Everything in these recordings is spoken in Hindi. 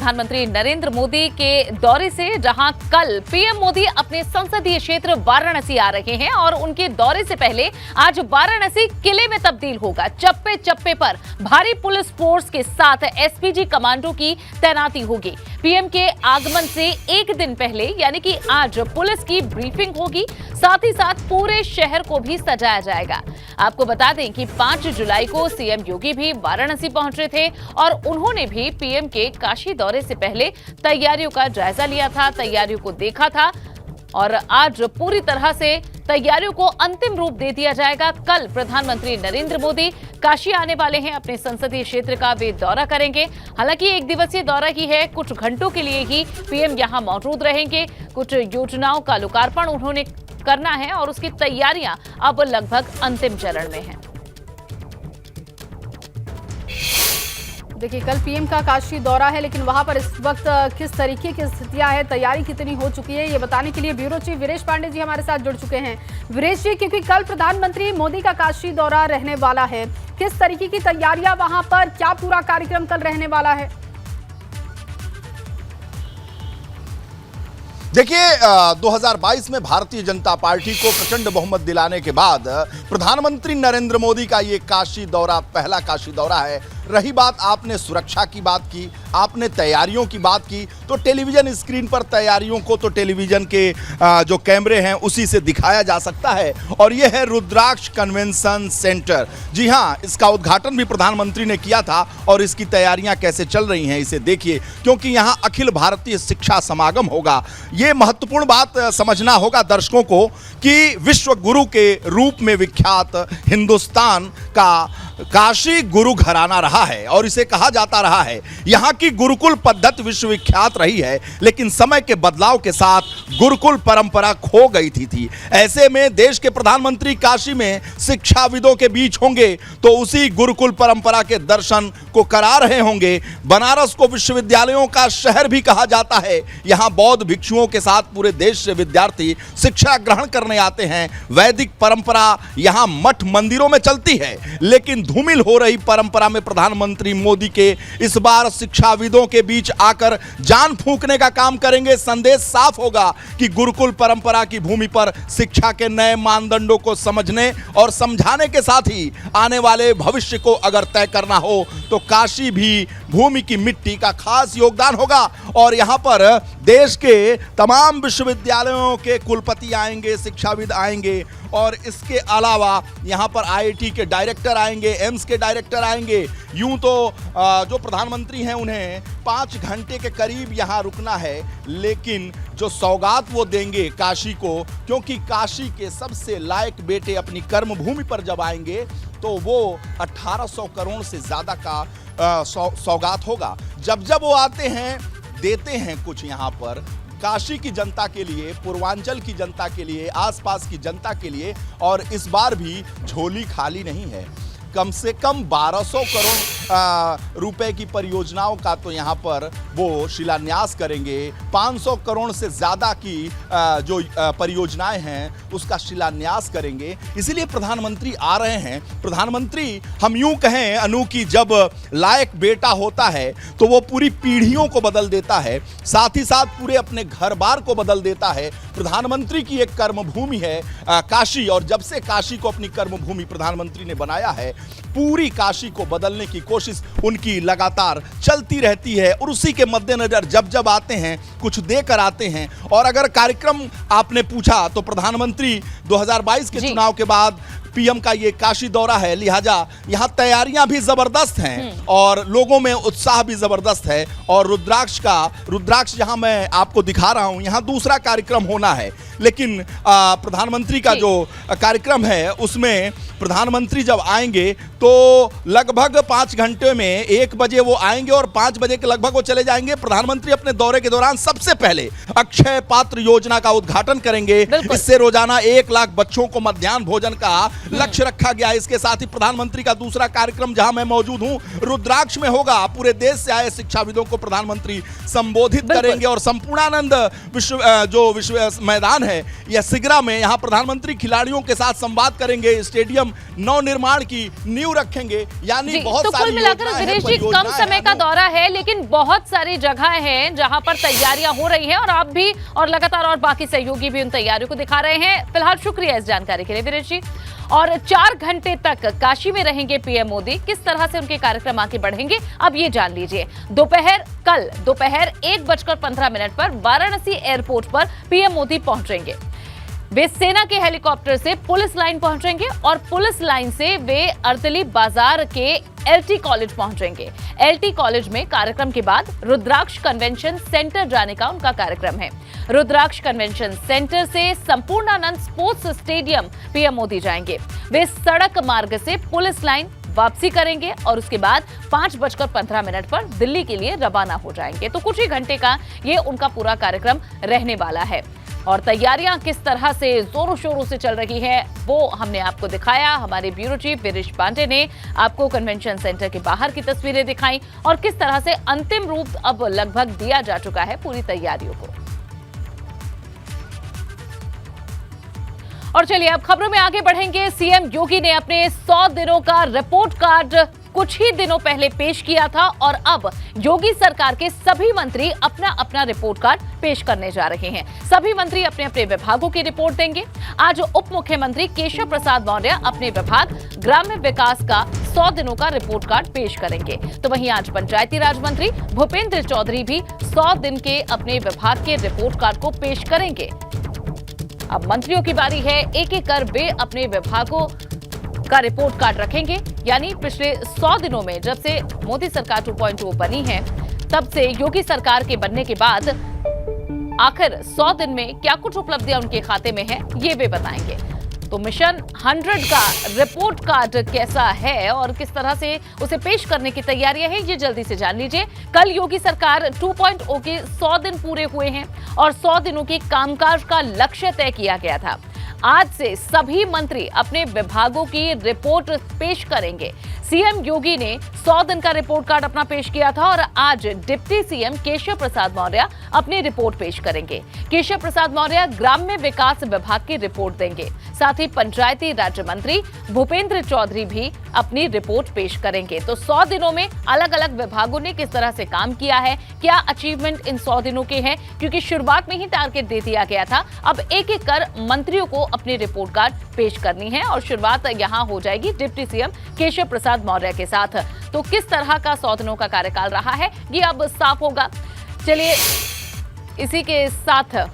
प्रधानमंत्री नरेंद्र मोदी के दौरे से, जहां कल पीएम मोदी अपने संसदीय क्षेत्र वाराणसी आ रहे हैं और उनके दौरे से पहले आज वाराणसी किले में तब्दील होगा। चप्पे चप्पे पर भारी पुलिस फोर्स के साथ एसपीजी कमांडो की तैनाती होगी। पीएम के आगमन से एक दिन पहले यानी कि आज पुलिस की ब्रीफिंग होगी, साथ ही साथ पूरे शहर को भी सजाया जाएगा। आपको बता दें कि 5 जुलाई को सीएम योगी भी वाराणसी पहुंचे थे और उन्होंने भी पीएम के काशी दौरे से पहले तैयारियों का जायजा लिया था, तैयारियों को देखा था और आज पूरी तरह से तैयारियों को अंतिम रूप दे दिया जाएगा। कल प्रधानमंत्री नरेंद्र मोदी काशी आने वाले हैं, अपने संसदीय क्षेत्र का वे दौरा करेंगे। हालांकि एक दिवसीय दौरा ही है, कुछ घंटों के लिए ही पीएम यहां मौजूद रहेंगे। कुछ योजनाओं का लोकार्पण उन्होंने करना है और उसकी तैयारियां अब लगभग अंतिम चरण में हैं। देखिए, कल पीएम का काशी दौरा है, लेकिन वहां पर इस वक्त किस तरीके की स्थितियां हैं, तैयारी कितनी हो चुकी है, ये बताने के लिए ब्यूरो चीफ वीरेश पांडे जी हमारे साथ जुड़ चुके हैं। वीरेश जी, क्योंकि कल प्रधानमंत्री मोदी का काशी दौरा रहने वाला है, किस तरीके की तैयारियां वहां पर, क्या पूरा कार्यक्रम कल रहने वाला है? देखिए, 2022 में भारतीय जनता पार्टी को प्रचंड बहुमत दिलाने के बाद प्रधानमंत्री नरेंद्र मोदी का ये काशी दौरा पहला काशी दौरा है। रही बात, आपने सुरक्षा की बात की, आपने तैयारियों की बात की, तो टेलीविजन स्क्रीन पर तैयारियों को तो टेलीविजन के जो कैमरे हैं उसी से दिखाया जा सकता है। और यह है रुद्राक्ष कन्वेंशन सेंटर। जी हाँ, इसका उद्घाटन भी प्रधानमंत्री ने किया था और इसकी तैयारियां कैसे चल रही हैं इसे देखिए, क्योंकि यहाँ अखिल भारतीय शिक्षा समागम होगा। ये महत्वपूर्ण बात समझना होगा दर्शकों को कि विश्व गुरु के रूप में विख्यात हिंदुस्तान का काशी गुरु घराना रहा है और इसे कहा जाता रहा है। यहाँ की गुरुकुल पद्धति विश्वविख्यात रही है, लेकिन समय के बदलाव के साथ गुरुकुल परंपरा खो गई थी। ऐसे में देश के प्रधानमंत्री काशी में शिक्षाविदों के बीच होंगे तो उसी गुरुकुल परंपरा के दर्शन को करा रहे होंगे। बनारस को विश्वविद्यालयों का शहर भी कहा जाता है। यहाँ बौद्ध भिक्षुओं के साथ पूरे देश से विद्यार्थी शिक्षा ग्रहण करने आते हैं। वैदिक परंपरा यहाँ मठ मंदिरों में चलती है, लेकिन धूमिल हो रही परंपरा में प्रधानमंत्री मोदी के इस बार शिक्षाविदों के बीच आकर जान फूंकने का काम करेंगे। संदेश साफ होगा कि गुरुकुल परंपरा की भूमि पर शिक्षा के नए मानदंडों को समझने और समझाने के साथ ही आने वाले भविष्य को अगर तय करना हो तो काशी भी भूमि की मिट्टी का खास योगदान होगा। और यहाँ पर देश के तमाम विश्वविद्यालयों के कुलपति आएंगे, शिक्षाविद आएंगे और इसके अलावा यहाँ पर आईआईटी के डायरेक्टर आएंगे, एम्स के डायरेक्टर आएंगे। यूं तो जो प्रधानमंत्री हैं उन्हें 5 घंटे के करीब यहाँ रुकना है, लेकिन जो सौगात वो देंगे काशी को, क्योंकि काशी के सबसे लायक बेटे अपनी कर्मभूमि पर जब आएंगे तो वो 1800 करोड़ से ज़्यादा का सौगात होगा। जब वो आते हैं, देते हैं कुछ यहाँ पर काशी की जनता के लिए, पूर्वांचल की जनता के लिए, आसपास की जनता के लिए। और इस बार भी झोली खाली नहीं है। कम से कम 1200 करोड़ रुपए की परियोजनाओं का तो यहाँ पर वो शिलान्यास करेंगे। 500 करोड़ से ज़्यादा की जो परियोजनाएं हैं उसका शिलान्यास करेंगे। इसीलिए प्रधानमंत्री आ रहे हैं। प्रधानमंत्री, हम यूं कहें अनु, की जब लायक बेटा होता है तो वो पूरी पीढ़ियों को बदल देता है, साथ ही साथ पूरे अपने घर बार को बदल देता है। प्रधानमंत्री की एक कर्मभूमि है काशी, और जब से काशी को अपनी कर्मभूमि प्रधानमंत्री ने बनाया है, पूरी काशी को बदलने की कोशिश उनकी लगातार चलती रहती है। और उसी के मद्देनजर जब आते हैं कुछ देकर आते हैं। और अगर कार्यक्रम आपने पूछा तो प्रधानमंत्री 2022 के चुनाव के बाद पीएम का ये काशी दौरा है, लिहाजा यहाँ तैयारियां भी जबरदस्त हैं और लोगों में उत्साह भी जबरदस्त है। और रुद्राक्ष यहाँ मैं आपको दिखा रहा हूँ, यहाँ दूसरा कार्यक्रम होना है, लेकिन प्रधानमंत्री का जो कार्यक्रम है उसमें प्रधानमंत्री जब आएंगे तो लगभग 5 घंटे में 1 बजे वो आएंगे और 5 बजे के लगभग वो चले जाएंगे। प्रधानमंत्री अपने दौरे के दौरान सबसे पहले अक्षय पात्र योजना का उद्घाटन करेंगे। इससे रोजाना 1 लाख बच्चों को मध्याह्न भोजन का लक्ष्य रखा गया। इसके साथ ही प्रधानमंत्री का दूसरा कार्यक्रम, जहां मैं मौजूद हूं, रुद्राक्ष में होगा। पूरे देश से आए शिक्षाविदों को प्रधानमंत्री संबोधित करेंगे और संपूर्णानंद विश्व मैदान मैदान है या सिगरा में, यहाँ प्रधानमंत्री खिलाड़ियों के साथ संवाद करेंगे, स्टेडियम नवनिर्माण की नींव रखेंगे, यानी बहुत तो सारी कुल मिलाकर विदेश जी कम समय का दौरा है, लेकिन बहुत सारी जगह हैं जहां पर तैयारियां हो रही हैं और आप भी और लगातार और बाकी सहयोगी भी उन तैयारियों को दिखा रहे हैं। फिलहाल शुक्रिया इस जानकारी के लिए विदेश जी। और 4 घंटे तक काशी में रहेंगे पीएम मोदी, किस तरह से उनके कार्यक्रम आगे बढ़ेंगे अब ये जान लीजिए। कल दोपहर 1:15 पर वाराणसी एयरपोर्ट पर पीएम मोदी पहुंचेंगे। वे सेना के हेलीकॉप्टर से पुलिस लाइन पहुंचेंगे और पुलिस लाइन से वे अर्दली बाजार के एलटी कॉलेज पहुंचेंगे। एलटी कॉलेज में कार्यक्रम के बाद रुद्राक्ष कन्वेंशन सेंटर जाने का उनका कार्यक्रम है। रुद्राक्ष कन्वेंशन सेंटर से Sampurnanand sports stadium PM Modi जाएंगे। वे सड़क मार्ग से पुलिस लाइन वापसी करेंगे और उसके बाद 5:15 पर दिल्ली के लिए रवाना हो जाएंगे। तो कुछ ही घंटे का ये उनका पूरा कार्यक्रम रहने वाला है और तैयारियां किस तरह से जोरों शोरों से चल रही है वो हमने आपको दिखाया। हमारे ब्यूरो चीफ विरेश पांडे ने आपको कन्वेंशन सेंटर के बाहर की तस्वीरें दिखाई और किस तरह से अंतिम रूप अब लगभग दिया जा चुका है पूरी तैयारियों को। और चलिए अब खबरों में आगे बढ़ेंगे। सीएम योगी ने अपने 100 दिनों का रिपोर्ट कार्ड कुछ ही दिनों पहले पेश किया था और अब योगी सरकार के सभी मंत्री अपना अपना रिपोर्ट कार्ड पेश करने जा रहे हैं। सभी मंत्री अपने अपने विभागों की रिपोर्ट देंगे। आज उप मुख्यमंत्री केशव प्रसाद मौर्य अपने विभाग ग्राम्य विकास का 100 दिनों का रिपोर्ट कार्ड पेश करेंगे। तो वहीं आज पंचायती राज मंत्री भूपेंद्र चौधरी भी 100 दिन के अपने विभाग के रिपोर्ट कार्ड को पेश करेंगे। अब मंत्रियों की बारी है, एक एक कर वे अपने विभागों का रिपोर्ट कार्ड रखेंगे। यानी पिछले 100 दिनों में जब से मोदी सरकार 2.0 बनी है तब से योगी सरकार के बनने के बाद आखिर 100 दिन में क्या कुछ उपलब्धियां उनके खाते में है ये वे बताएंगे। तो मिशन 100 का रिपोर्ट कार्ड कैसा है और किस तरह से उसे पेश करने की तैयारियां हैं ये जल्दी से जान लीजिए। कल योगी सरकार 2.0 के 100 दिन पूरे हुए हैं और 100 दिनों के कामकाज का लक्ष्य तय किया गया था। आज से सभी मंत्री अपने विभागों की रिपोर्ट पेश करेंगे। सीएम योगी ने 100 दिन का रिपोर्ट कार्ड अपना पेश किया था और आज डिप्टी सीएम केशव प्रसाद मौर्य अपनी रिपोर्ट पेश करेंगे। केशव प्रसाद मौर्य ग्राम्य विकास विभाग की रिपोर्ट देंगे। साथ ही पंचायती राज्य मंत्री भूपेंद्र चौधरी भी अपनी रिपोर्ट पेश करेंगे। तो 100 दिनों में अलग अलग विभागों ने किस तरह से काम किया है, क्या अचीवमेंट इन 100 दिनों के हैं, क्योंकि शुरुआत में ही टारगेट दे दिया गया था। अब एक एक कर मंत्रियों को अपनी रिपोर्ट कार्ड पेश करनी है और शुरुआत यहां हो जाएगी डिप्टी सीएम केशव प्रसाद मौर्य के साथ। तो किस तरह का 100 दिनों का कार्यकाल रहा है ये अब साफ होगा। चलिए इसी के साथ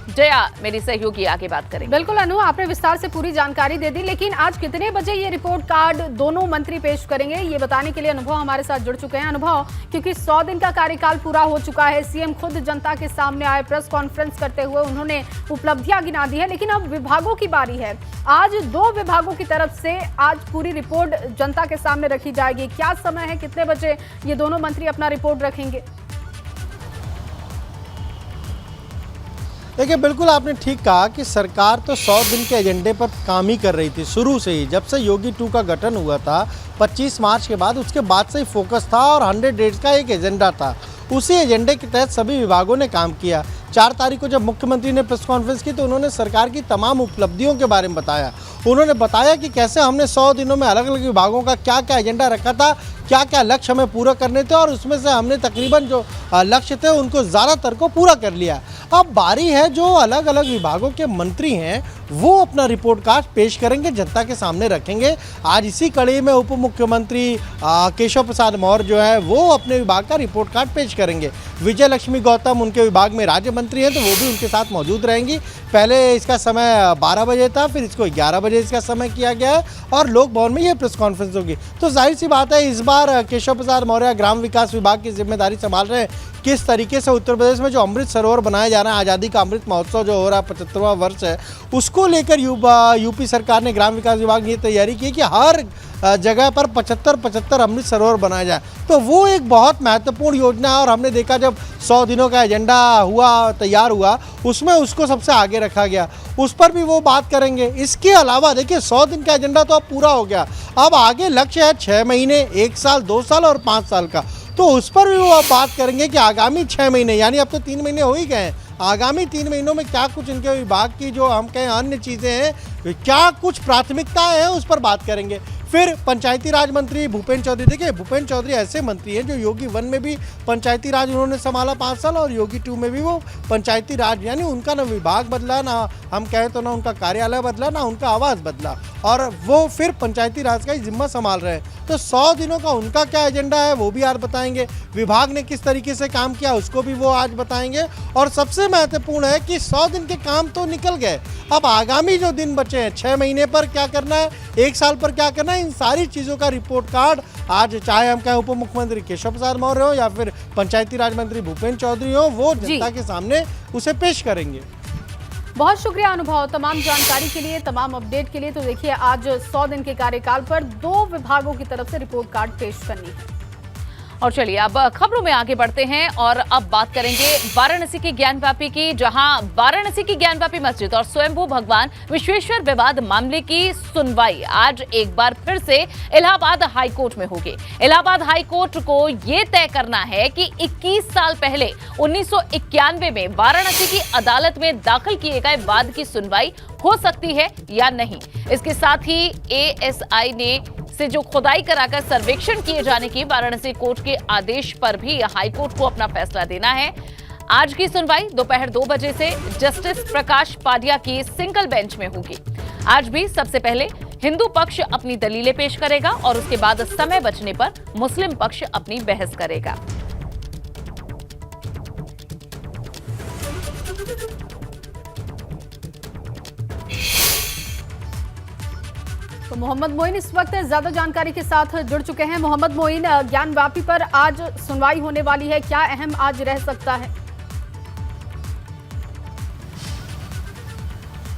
जया मेरी सहयोगी आगे बात करेंगे। बिल्कुल अनु, आपने विस्तार से पूरी जानकारी दे दी, लेकिन आज कितने बजे ये रिपोर्ट कार्ड दोनों मंत्री पेश करेंगे ये बताने के लिए अनुभव हमारे साथ जुड़ चुके हैं। अनुभव, क्योंकि 100 दिन का कार्यकाल पूरा हो चुका है, सीएम खुद जनता के सामने आए, प्रेस कॉन्फ्रेंस करते हुए उन्होंने उपलब्धियां गिना दी है, लेकिन अब विभागों की बारी है। आज 2 विभागों की तरफ से आज पूरी रिपोर्ट जनता के सामने रखी जाएगी। क्या समय है, कितने बजे ये दोनों मंत्री अपना रिपोर्ट रखेंगे? देखिए, बिल्कुल आपने ठीक कहा कि सरकार तो 100 दिन के एजेंडे पर काम ही कर रही थी शुरू से ही। जब से योगी 2 का गठन हुआ था 25 मार्च के बाद, उसके बाद से ही फोकस था और 100 डेज का एक एजेंडा था। उसी एजेंडे के तहत सभी विभागों ने काम किया। 4 तारीख को जब मुख्यमंत्री ने प्रेस कॉन्फ्रेंस की तो उन्होंने सरकार की तमाम उपलब्धियों के बारे में बताया। उन्होंने बताया कि कैसे हमने 100 दिनों में अलग अलग विभागों का क्या क्या एजेंडा रखा था, क्या क्या लक्ष्य हमें पूरा करने थे और उसमें से हमने तकरीबन जो लक्ष्य थे उनको ज़्यादातर को पूरा कर लिया। अब बारी है जो अलग अलग विभागों के मंत्री हैं वो अपना रिपोर्ट कार्ड पेश करेंगे, जनता के सामने रखेंगे। आज इसी कड़ी में उप मुख्यमंत्री केशव प्रसाद मौर्य जो है वो अपने विभाग का रिपोर्ट कार्ड पेश करेंगे। विजय लक्ष्मी गौतम उनके विभाग में राज्य मंत्री हैं तो वो भी उनके साथ मौजूद रहेंगी। पहले इसका समय 12 बजे था, फिर इसको 11 बजे इसका समय किया गया है और लोक भवन में ये प्रेस कॉन्फ्रेंस होगी। तो जाहिर सी बात है इस बार केशव प्रसाद मौर्य ग्राम विकास विभाग की जिम्मेदारी संभाल रहे हैं। किस तरीके से उत्तर प्रदेश में जो अमृत सरोवर बनाया जा रहा है, आज़ादी का अमृत महोत्सव जो हो रहा है 75वां वर्ष है, उसको लेकर यूपी सरकार ने ग्राम विकास विभाग ने तैयारी की कि हर जगह पर 75 अमृत सरोवर बनाया जाए। तो वो एक बहुत महत्वपूर्ण योजना है और हमने देखा जब 100 दिनों का एजेंडा तैयार हुआ उसमें उसको सबसे आगे रखा गया, उस पर भी वो बात करेंगे। इसके अलावा देखिए 100 दिन का एजेंडा तो अब पूरा हो गया, अब आगे लक्ष्य है 6 महीने, 1 साल, 2 साल और 5 साल का। तो उस पर भी वो अब बात करेंगे कि आगामी 6 महीने, यानी अब तो 3 महीने हो ही गए हैं, आगामी 3 महीनों में क्या कुछ इनके विभाग की जो हम कहें अन्य चीज़ें हैं, क्या कुछ प्राथमिकताएं हैं, उस पर बात करेंगे। फिर पंचायती राज मंत्री भूपेंद्र चौधरी, देखिए भूपेंद्र चौधरी ऐसे मंत्री हैं जो योगी 1 में भी पंचायती राज उन्होंने संभाला 5 साल और योगी 2 में भी वो पंचायती राज, यानी उनका ना विभाग बदला, ना हम कहें तो ना उनका कार्यालय बदला, ना उनका आवास बदला, और वो फिर पंचायती राज का ही जिम्मा संभाल रहे हैं। तो 100 दिनों का उनका क्या एजेंडा है वो भी आज बताएंगे, विभाग ने किस तरीके से काम किया उसको भी वो आज बताएंगे, और सबसे महत्वपूर्ण है कि 100 दिन के काम तो निकल गए, अब आगामी जो दिन बचे हैं 6 महीने पर क्या करना है, 1 साल पर क्या करना है, इन सारी चीज़ों का रिपोर्ट कार्ड आज चाहे हम कहें उप मुख्यमंत्री केशव प्रसाद मौर्य हो या फिर पंचायती राज मंत्री भूपेंद्र चौधरी हो, वो जनता के सामने उसे पेश करेंगे। बहुत शुक्रिया अनुभव, तमाम जानकारी के लिए, तमाम अपडेट के लिए। तो देखिए आज 100 दिन के कार्यकाल पर 2 विभागों की तरफ से रिपोर्ट कार्ड पेश करनी है। और चलिए अब खबरों में आगे बढ़ते हैं और अब बात करेंगे वाराणसी की ज्ञानवापी की, जहां वाराणसी की ज्ञानवापी मस्जिद और स्वयंभू भगवान विश्वेश्वर विवाद मामले की सुनवाई आज एक बार फिर से इलाहाबाद हाईकोर्ट में होगी। इलाहाबाद हाईकोर्ट को यह तय करना है कि 21 साल पहले 1991 में वाराणसी की अदालत में दाखिल किए गए वाद की सुनवाई हो सकती है या नहीं। इसके साथ ही एएसआई ने से जो खुदाई कराकर सर्वेक्षण किए जाने की वाराणसी कोर्ट के आदेश पर भी हाईकोर्ट को अपना फैसला देना है। आज की सुनवाई दोपहर 2 बजे से जस्टिस प्रकाश पाडिया की सिंगल बेंच में होगी। आज भी सबसे पहले हिंदू पक्ष अपनी दलीलें पेश करेगा और उसके बाद समय बचने पर मुस्लिम पक्ष अपनी बहस करेगा। तो मोहम्मद मोइन इस वक्त ज्यादा जानकारी के साथ जुड़ चुके हैं। मोहम्मद मोइन, ज्ञानवापी पर आज सुनवाई होने वाली है, क्या अहम आज रह सकता है?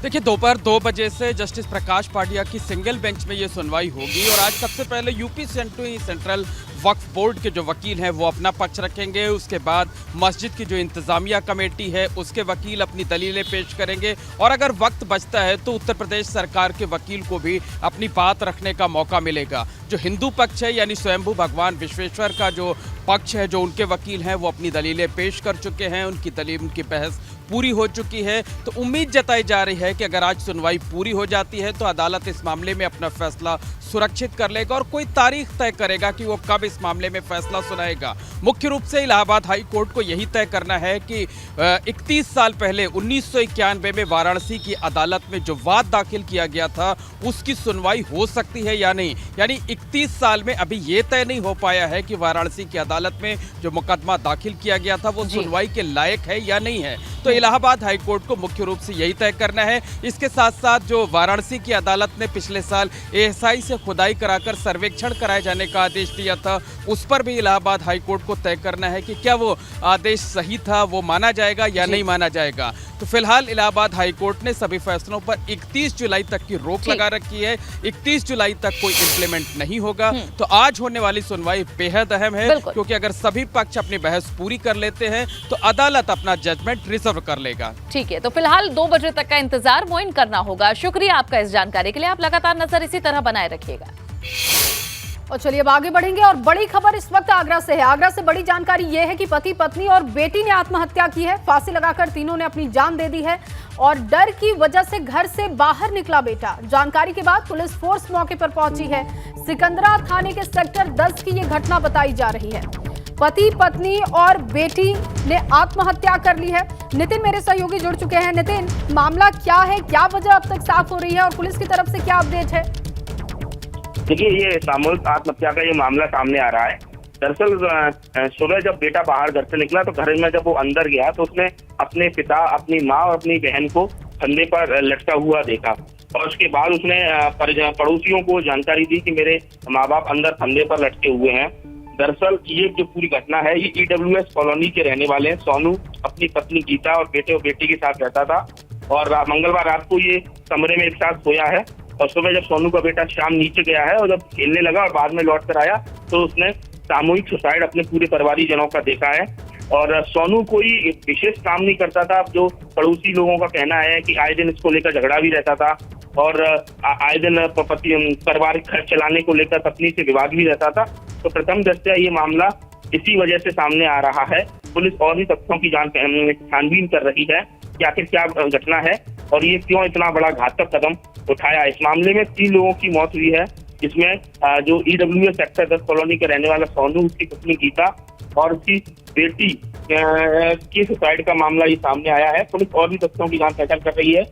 देखिए दोपहर 2 बजे से जस्टिस प्रकाश पाडिया की सिंगल बेंच में ये सुनवाई होगी और आज सबसे पहले यूपी सेंट्रल वक्फ बोर्ड के जो वकील हैं वो अपना पक्ष रखेंगे। उसके बाद मस्जिद की जो इंतजामिया कमेटी है उसके वकील अपनी दलीलें पेश करेंगे और अगर वक्त बचता है तो उत्तर प्रदेश सरकार के वकील को भी अपनी बात रखने का मौका मिलेगा। जो हिंदू पक्ष है यानी स्वयंभू भगवान विश्वेश्वर का जो पक्ष है, जो उनके वकील हैं वो अपनी दलीलें पेश कर चुके हैं, उनकी बहस पूरी हो चुकी है। तो उम्मीद जताई जा रही है कि अगर आज सुनवाई पूरी हो जाती है तो अदालत इस मामले में अपना फैसला सुरक्षित कर लेगा और कोई तारीख तय करेगा कि वो कब इस मामले में फैसला सुनाएगा। मुख्य रूप से इलाहाबाद हाई कोर्ट को यही तय करना है कि 31 साल पहले 1991 में वाराणसी की अदालत में जो वाद दाखिल किया गया था उसकी सुनवाई हो सकती है या नहीं। यानी 31 साल में अभी ये तय नहीं हो पाया है कि वाराणसी की अदालत में जो मुकदमा दाखिल किया गया था वो सुनवाई के लायक है या नहीं है। तो इलाहाबाद हाई कोर्ट को मुख्य रूप से यही तय करना है। इसके साथ साथ जो वाराणसी की अदालत ने पिछले साल एएसआई से खुदाई कराकर सर्वेक्षण कराए जाने का आदेश दिया था उस पर भी इलाहाबाद हाई कोर्ट को तय करना है कि क्या वो आदेश सही था, वो माना जाएगा या नहीं माना जाएगा। तो फिलहाल इलाहाबाद हाई कोर्ट ने सभी फैसलों पर 31 जुलाई तक की रोक लगा रखी है। 31 जुलाई तक कोई इंप्लीमेंट नहीं होगा। तो आज होने वाली सुनवाई बेहद अहम है क्योंकि अगर सभी पक्ष अपनी बहस पूरी कर लेते हैं तो अदालत अपना जजमेंट रिजर्व कर लेगा। ठीक है, तो फिलहाल 2 बजे तक का इंतजार मोइन करना होगा। शुक्रिया आपका इस जानकारी के लिए। आप लगातार नजर इसी तरह बनाए रखिएगा। और चलिए अब आगे बढ़ेंगे और बड़ी खबर इस वक्त आगरा से है। आगरा से बड़ी जानकारी यह है कि पति, पत्नी और बेटी ने आत्महत्या की है। फांसी लगाकर तीनों ने अपनी जान दे दी है और डर की वजह से घर से बाहर निकला बेटा। जानकारी के बाद पुलिस फोर्स मौके पर पहुंची है। सिकंदरा थाने के सेक्टर 10 की यह घटना बताई जा रही है। पति, पत्नी और बेटी ने आत्महत्या कर ली है। नितिन मेरे सहयोगी जुड़ चुके हैं। नितिन, मामला क्या है, क्या वजह अब तक साफ हो रही है और पुलिस की तरफ से क्या अपडेट है? देखिए, ये सामूहिक आत्महत्या का ये मामला सामने आ रहा है। दरअसल सुबह जब बेटा बाहर घर से निकला तो घर में जब वो अंदर गया तो उसने अपने पिता, अपनी माँ और अपनी बहन को फंदे पर लटका हुआ देखा और उसके बाद उसने पड़ोसियों को जानकारी दी कि मेरे माँ बाप अंदर फंदे पर लटके हुए हैं। दरअसल ये जो पूरी घटना है ये EWS कॉलोनी के रहने वाले हैं। सोनू अपनी पत्नी गीता और बेटे और बेटी के साथ रहता था और मंगलवार रात को ये कमरे में एक साथ सोया है और सुबह जब सोनू का बेटा शाम नीचे गया है और जब खेलने लगा और बाद में लौट कर आया तो उसने सामूहिक सुसाइड अपने पूरे परिवारी जनों का देखा है। और सोनू कोई विशेष काम नहीं करता था। जो पड़ोसी लोगों का कहना है कि आए दिन इसको लेकर झगड़ा भी रहता था और आए दिन पारिवारिक खर्च चलाने को लेकर पत्नी से विवाद भी रहता था। तो प्रथम दृष्टया ये मामला इसी वजह से सामने आ रहा है पुलिस और भी तथ्यों की छानबीन कर रही है कि आखिर क्या घटना है और ये क्यों इतना बड़ा घातक कदम उठाया। इस मामले में 3 लोगों की मौत हुई है, जिसमें जो EWS सेक्टर 10 कॉलोनी का रहने वाला सोनू, उसकी पत्नी गीता और उसकी बेटी के सुसाइड का मामला ये सामने आया है। पुलिस और भी तथ्यों की जांच पड़ताल कर रही है,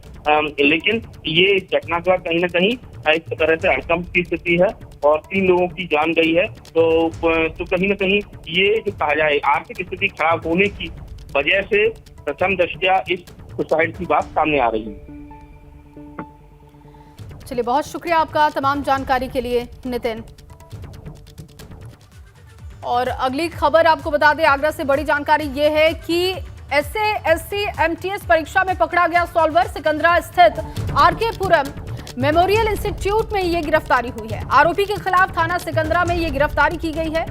लेकिन ये घटना का कहीं ना कहीं इस तरह से हड़कंप की स्थिति है और 3 लोगों की जान गई है। तो कहीं ना कहीं ये जो कहा जाए आर्थिक स्थिति खराब होने की वजह से प्रथम दृष्टया इस सुसाइड की बात सामने आ रही है। चलिए, बहुत शुक्रिया आपका तमाम जानकारी के लिए नितिन। और अगली खबर आपको बता दें, आगरा से बड़ी जानकारी ये है कि SASC MTS परीक्षा में पकड़ा गया सॉल्वर। सिकंदरा स्थित RK पुरम मेमोरियल इंस्टीट्यूट में ये गिरफ्तारी हुई है। आरोपी के खिलाफ थाना सिकंदरा में ये गिरफ्तारी की गई है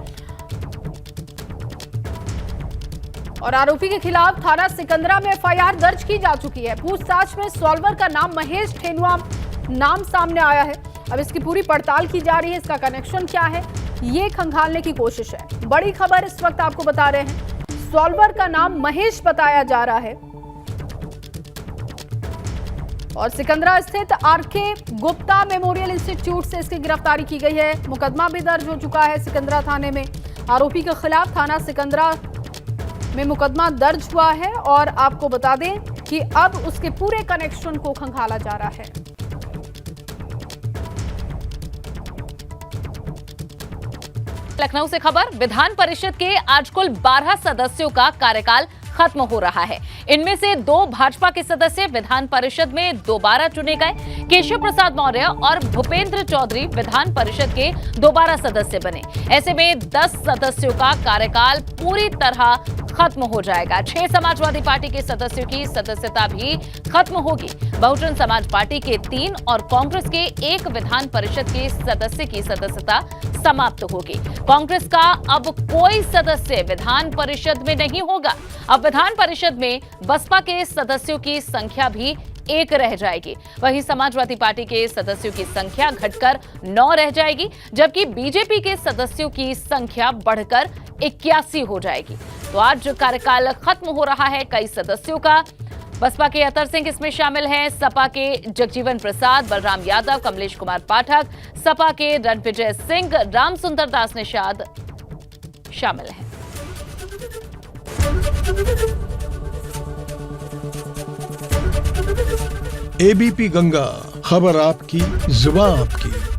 और आरोपी के खिलाफ थाना सिकंदरा में FIR दर्ज की जा चुकी है। पूछताछ में सॉल्वर का नाम महेश ठेनुआ नाम सामने आया है। अब इसकी पूरी पड़ताल की जा रही है, इसका कनेक्शन क्या है ये खंगालने की कोशिश है। बड़ी खबर इस वक्त आपको बता रहे हैं, सॉल्वर का नाम महेश बताया जा रहा है और सिकंदरा स्थित RK गुप्ता मेमोरियल इंस्टीट्यूट से इसकी गिरफ्तारी की गई है। मुकदमा भी दर्ज हो चुका है सिकंदरा थाने में। आरोपी के खिलाफ थाना सिकंदरा में मुकदमा दर्ज हुआ है और आपको बता दें कि अब उसके पूरे कनेक्शन को खंगाला जा रहा है। लखनऊ से खबर, विधान परिषद के आज कुल 12 सदस्यों का कार्यकाल खत्म हो रहा है। इनमें से 2 भाजपा के सदस्य विधान परिषद में दोबारा चुने गए। केशव प्रसाद मौर्य और भूपेंद्र चौधरी विधान परिषद के दोबारा सदस्य बने। ऐसे में 10 सदस्यों का कार्यकाल पूरी तरह खत्म हो जाएगा। 6 समाजवादी पार्टी के सदस्यों की सदस्यता भी खत्म होगी। बहुजन समाज पार्टी के 3 और कांग्रेस के 1 विधान परिषद के सदस्य की सदस्यता समाप्त होगी। कांग्रेस का अब कोई सदस्य विधान परिषद में नहीं होगा। अब विधान परिषद में बसपा के सदस्यों की संख्या भी 1 रह जाएगी। वहीं समाजवादी पार्टी के सदस्यों की संख्या घटकर 9 रह जाएगी, जबकि बीजेपी के सदस्यों की संख्या बढ़कर 81 हो जाएगी। तो आज कार्यकाल खत्म हो रहा है कई सदस्यों का। बसपा के अतर सिंह इसमें शामिल हैं, सपा के जगजीवन प्रसाद, बलराम यादव, कमलेश कुमार पाठक, सपा के रणविजय सिंह, रामसुंदर दास निषाद शामिल हैं। ABP गंगा, खबर आपकी, जुबान आपकी।